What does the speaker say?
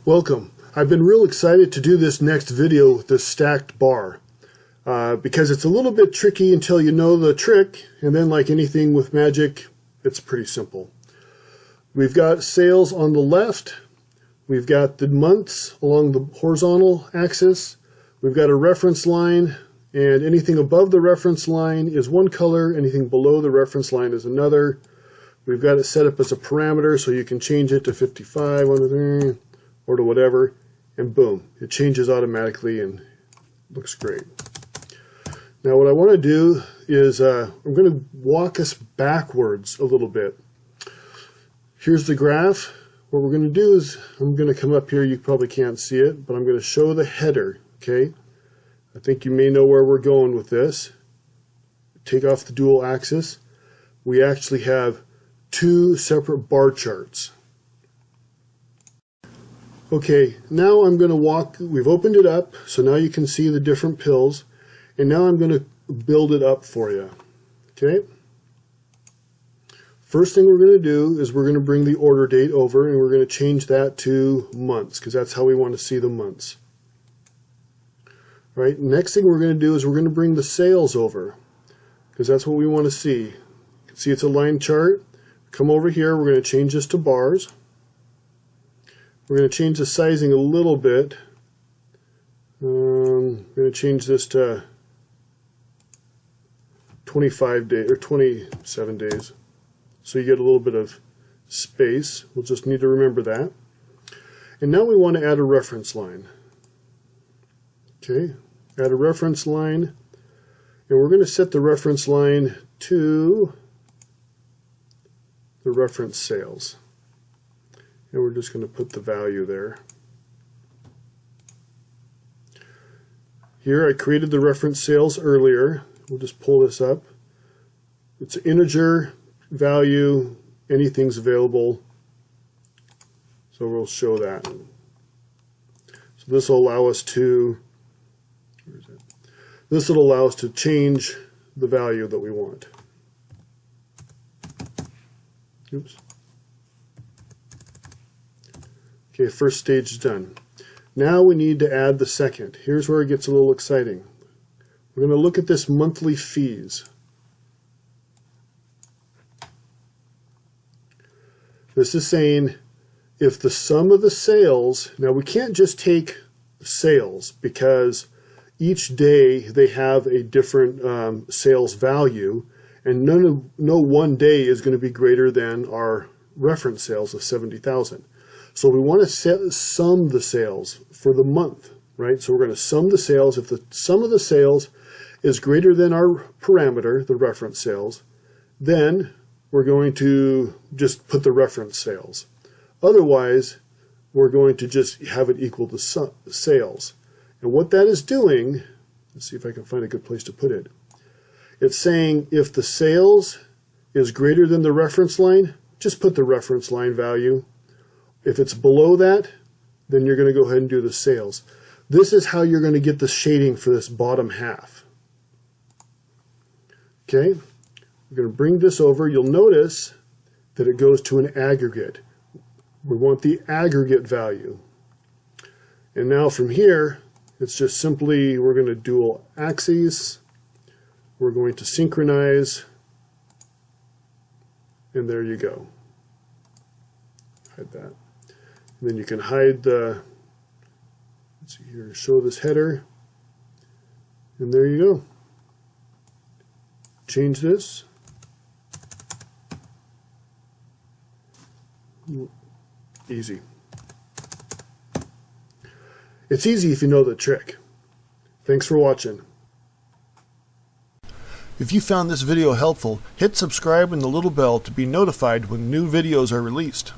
Welcome. I've been real excited to do this next video with this stacked bar because it's a little bit tricky until you know the trick, and then like anything with magic, it's pretty simple. We've got sales on the left, we've got the months along the horizontal axis, we've got a reference line, and anything above the reference line is one color, anything below the reference line is another. We've got it set up as a parameter so you can change it to 55 or to whatever, and boom, it changes automatically and looks great. Now what I want to do is I'm going to walk us backwards a little bit. Here's the graph. What we're going to do is I'm going to come up here, you probably can't see it, but I'm going to show the header, okay? I think you may know where we're going with this. Take off the dual axis. We actually have two separate bar charts. Okay, now I'm going to walk, we've opened it up, so now you can see the different pills, and now I'm going to build it up for you. Okay? First thing we're going to do is we're going to bring the order date over, and we're going to change that to months, because that's how we want to see the months. Right? Next thing we're going to do is we're going to bring the sales over, because that's what we want to see. You can see it's a line chart. Come over here, we're going to change this to bars. We're going to change the sizing a little bit. We're going to change this to 25 days or 27 days. So you get a little bit of space. We'll just need to remember that. And now we want to add a reference line. Okay, add a reference line. And we're going to set the reference line to the reference sales. And we're just going to put the value there. Here I created the reference sales earlier. We'll just pull this up. It's an integer value, anything's available. So we'll show that. So this will allow us to, where is it? This will allow us to change the value that we want. Oops. Okay, first stage is done. Now we need to add the second. Here's where it gets a little exciting. We're going to look at this monthly fees. This is saying if the sum of the sales, now we can't just take sales because each day they have a different sales value, and no one day is going to be greater than our reference sales of 70,000. So we want to sum the sales for the month, right? So we're going to sum the sales. If the sum of the sales is greater than our parameter, the reference sales, then we're going to just put the reference sales. Otherwise, we're going to just have it equal to sales. And what that is doing, let's see if I can find a good place to put it. It's saying if the sales is greater than the reference line, just put the reference line value. If it's below that, then you're going to go ahead and do the sales. This is how you're going to get the shading for this bottom half. Okay, we're going to bring this over. You'll notice that it goes to an aggregate. We want the aggregate value. And now from here, it's just simply, we're going to dual axes. We're going to synchronize. And there you go. Hide that. And then you can hide the, let's see here, show this header, and there you go. Change this. Easy. It's easy if you know the trick. Thanks for watching. If you found this video helpful, hit subscribe and the little bell to be notified when new videos are released.